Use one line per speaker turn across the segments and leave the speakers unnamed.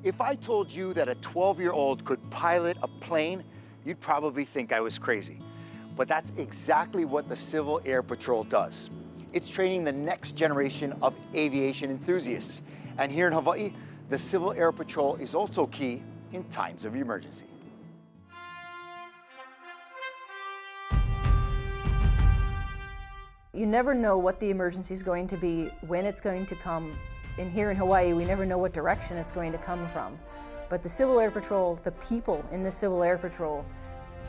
If I told you that a 12-year-old could pilot a plane, you'd probably think I was crazy. But that's exactly what the Civil Air Patrol does. It's training the next generation of aviation enthusiasts. And here in Hawaii, the Civil Air Patrol is also key in times of emergency.
You never know what the emergency is going to be, when it's going to come. And here in Hawaii, we never know what direction it's going to come from. But the Civil Air Patrol, the people in the Civil Air Patrol,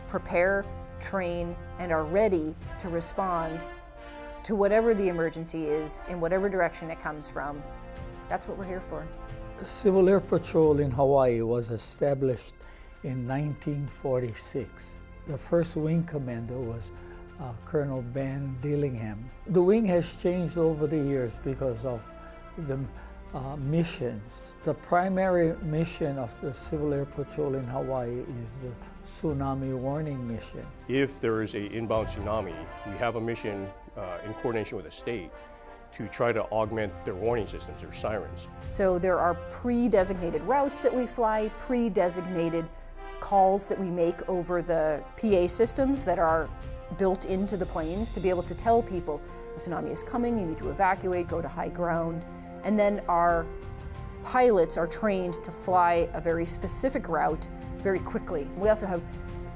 prepare, train, and are ready to respond to whatever the emergency is, in whatever direction it comes from. That's what we're here for.
The Civil Air Patrol in Hawaii was established in 1946. The first wing commander was Colonel Ben Dillingham. The wing has changed over the years because of the missions. The primary mission of the Civil Air Patrol in Hawaii is the tsunami warning mission.
If there is an inbound tsunami, we have a mission in coordination with the state to try to augment their warning systems, their sirens.
So there are pre-designated routes that we fly, pre-designated calls that we make over the PA systems that are built into the planes to be able to tell people a tsunami is coming, you need to evacuate, go to high ground. And then our pilots are trained to fly a very specific route very quickly. We also have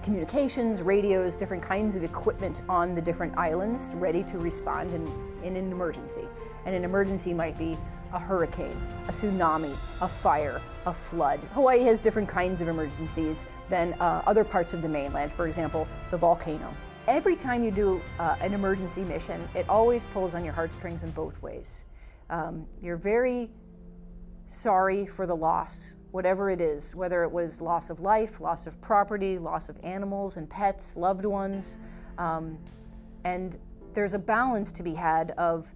communications, radios, different kinds of equipment on the different islands ready to respond in an emergency. And an emergency might be a hurricane, a tsunami, a fire, a flood. Hawaii has different kinds of emergencies than other parts of the mainland, for example, the volcano. Every time you do an emergency mission, it always pulls on your heartstrings in both ways. You're very sorry for the loss, whatever it is, whether it was loss of life, loss of property, loss of animals and pets, loved ones. And there's a balance to be had of,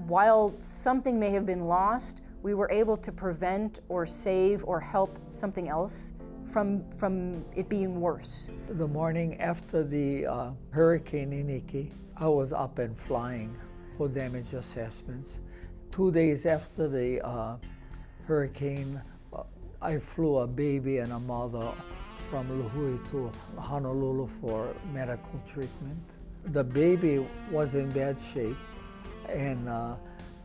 while something may have been lost, we were able to prevent or save or help something else from it being worse.
The morning after the Hurricane Iniki, I was up and flying for damage assessments. 2 days after the hurricane, I flew a baby and a mother from Lihue to Honolulu for medical treatment. The baby was in bad shape, and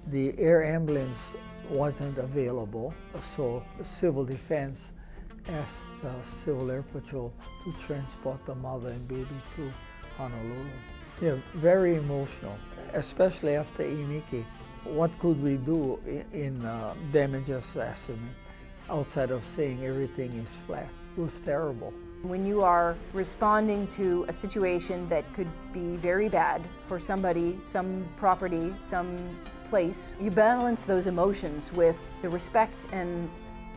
the air ambulance wasn't available, so Civil Defense asked the Civil Air Patrol to transport the mother and baby to Honolulu. Yeah, very emotional, especially after Iniki. What could we do in damage assessment outside of saying everything is flat? It was terrible.
When you are responding to a situation that could be very bad for somebody, some property, some place, you balance those emotions with the respect and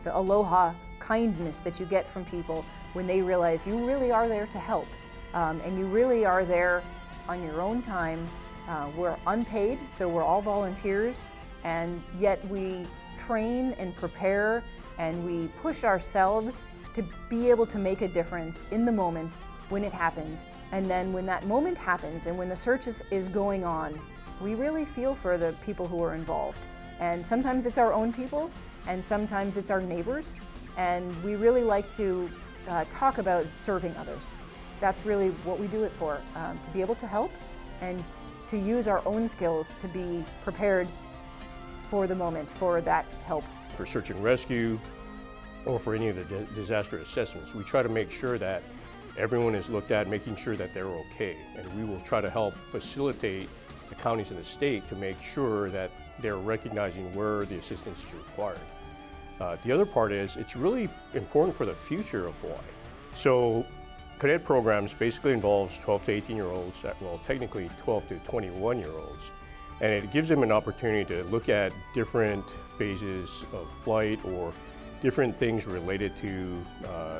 the aloha kindness that you get from people when they realize you really are there to help, and you really are there on your own time. We're unpaid, so we're all volunteers, and yet we train and prepare and we push ourselves to be able to make a difference in the moment when it happens. And then when that moment happens and when the search is going on, we really feel for the people who are involved. And sometimes it's our own people, and sometimes it's our neighbors, and we really like to talk about serving others. That's really what we do it for, to be able to help and to use our own skills to be prepared for the moment, for that help.
For search and rescue, or for any of the disaster assessments, we try to make sure that everyone is looked at, making sure that they're okay. And we will try to help facilitate the counties and the state to make sure that they're recognizing where the assistance is required. The other part is, it's really important for the future of Hawaii. So cadet programs basically involves 12 to 18-year-olds, well, technically 12 to 21-year-olds. And it gives them an opportunity to look at different phases of flight or different things related to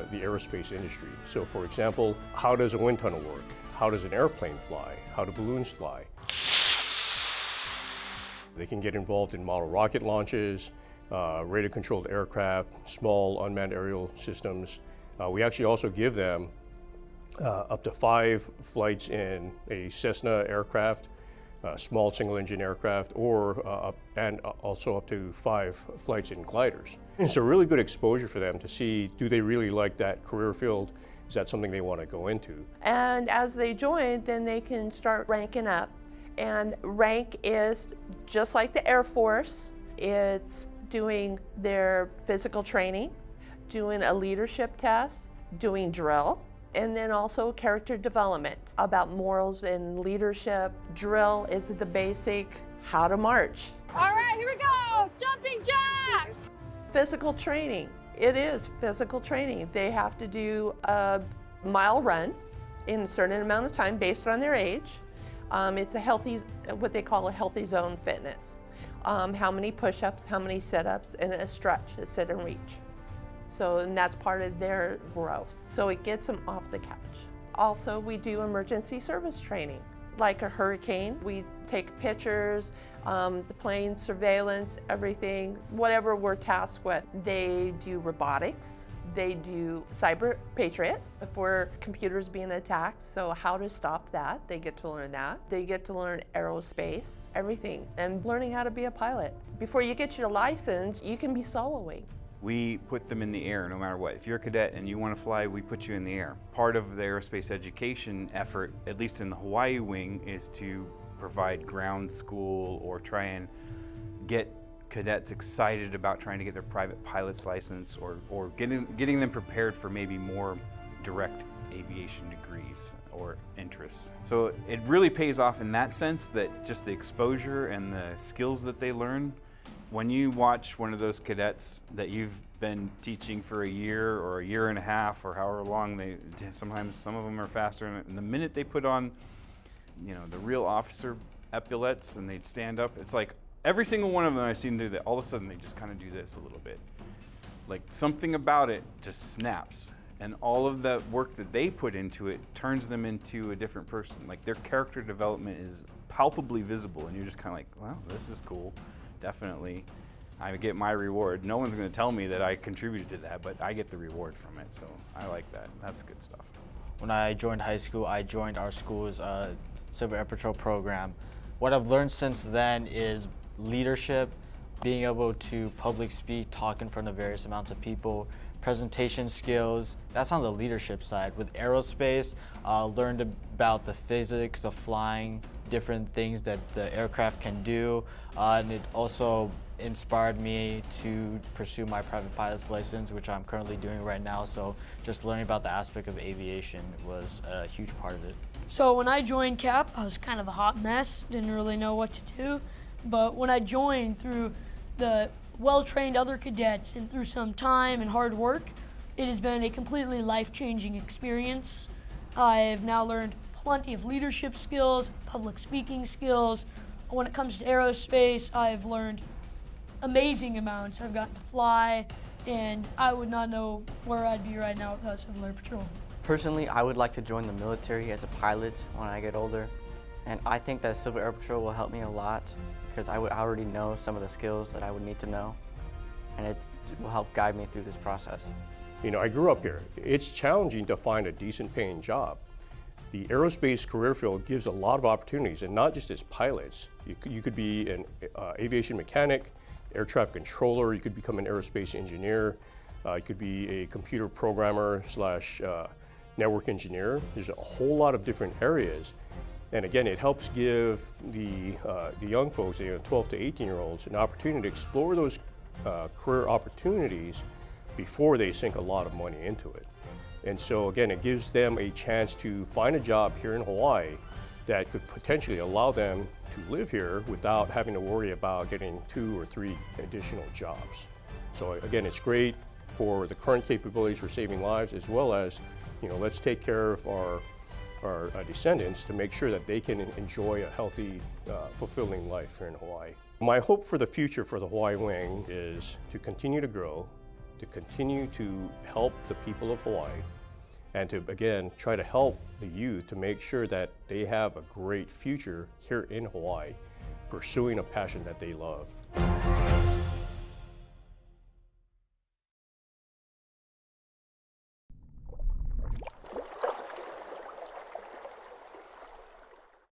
the aerospace industry. So for example, how does a wind tunnel work? How does an airplane fly? How do balloons fly? They can get involved in model rocket launches, radio-controlled aircraft, small unmanned aerial systems. We actually also give them up to 5 flights in a Cessna aircraft, small single-engine aircraft, or and also up to 5 flights in gliders. It's a really good exposure for them to see, do they really like that career field? Is that something they want to go into?
And as they join, then they can start ranking up. And rank is just like the Air Force. It's doing their physical training, doing a leadership test, doing drill, and then also character development about morals and leadership. Drill is the basic how to march.
All right, here we go. Jumping jacks.
Physical training. It is physical training. They have to do a mile run in a certain amount of time based on their age. It's a healthy, what they call a healthy zone fitness. How many push-ups, how many sit-ups, and a stretch, a sit and reach. So, and that's part of their growth. So it gets them off the couch. Also, we do emergency service training. Like a hurricane, we take pictures, the plane surveillance, everything, whatever we're tasked with. They do robotics. They do cyber patriot for computers being attacked, so how to stop that. They get to learn that. They get to learn aerospace, everything, and learning how to be a pilot. Before you get your license, you can be soloing.
We put them in the air no matter what. If you're a cadet and you want to fly, we put you in the air. Part of the aerospace education effort, at least in the Hawaii wing, is to provide ground school or try and get cadets excited about trying to get their private pilot's license, or getting them prepared for maybe more direct aviation degrees or interests. So it really pays off in that sense, that just the exposure and the skills that they learn. When you watch one of those cadets that you've been teaching for a year or a year and a half or however long, sometimes some of them are faster, and the minute they put on, you know, the real officer epaulets and they'd stand up, it's like every single one of them I've seen do that, all of a sudden they just kind of do this a little bit. Like something about it just snaps. And all of the work that they put into it turns them into a different person. Like their character development is palpably visible, and you're just kind of like, well, this is cool. Definitely, I get my reward. No one's going to tell me that I contributed to that, but I get the reward from it, so I like that. That's good stuff.
When I joined high school, I joined our school's Civil Air Patrol program. What I've learned since then is leadership, being able to public speak, talk in front of various amounts of people, presentation skills. That's on the leadership side. With aerospace, learned about the physics of flying, different things that the aircraft can do, and it also inspired me to pursue my private pilot's license, which I'm currently doing right now. So just learning about the aspect of aviation was a huge part of it.
So when I joined CAP, I was kind of a hot mess, didn't really know what to do. But when I joined, through the well-trained other cadets and through some time and hard work, it has been a completely life-changing experience. I've now learned plenty of leadership skills, public speaking skills. When it comes to aerospace, I've learned amazing amounts. I've gotten to fly, and I would not know where I'd be right now without Civil Air Patrol.
Personally, I would like to join the military as a pilot when I get older, and I think that Civil Air Patrol will help me a lot because I already know some of the skills that I would need to know, and it will help guide me through this process.
You know, I grew up here. It's challenging to find a decent paying job. The aerospace career field gives a lot of opportunities, and not just as pilots. You could be an aviation mechanic, air traffic controller, you could become an aerospace engineer, you could be a computer programmer / network engineer. There's a whole lot of different areas. And again, it helps give the young folks, 12 to 18-year-olds, an opportunity to explore those career opportunities before they sink a lot of money into it. And so again, it gives them a chance to find a job here in Hawaii that could potentially allow them to live here without having to worry about getting 2 or 3 additional jobs. So again, it's great for the current capabilities for saving lives, as well as, let's take care of our descendants to make sure that they can enjoy a healthy, fulfilling life here in Hawaii. My hope for the future for the Hawaii Wing is to continue to grow, to continue to help the people of Hawaii, and to, again, try to help the youth to make sure that they have a great future here in Hawaii, pursuing a passion that they love.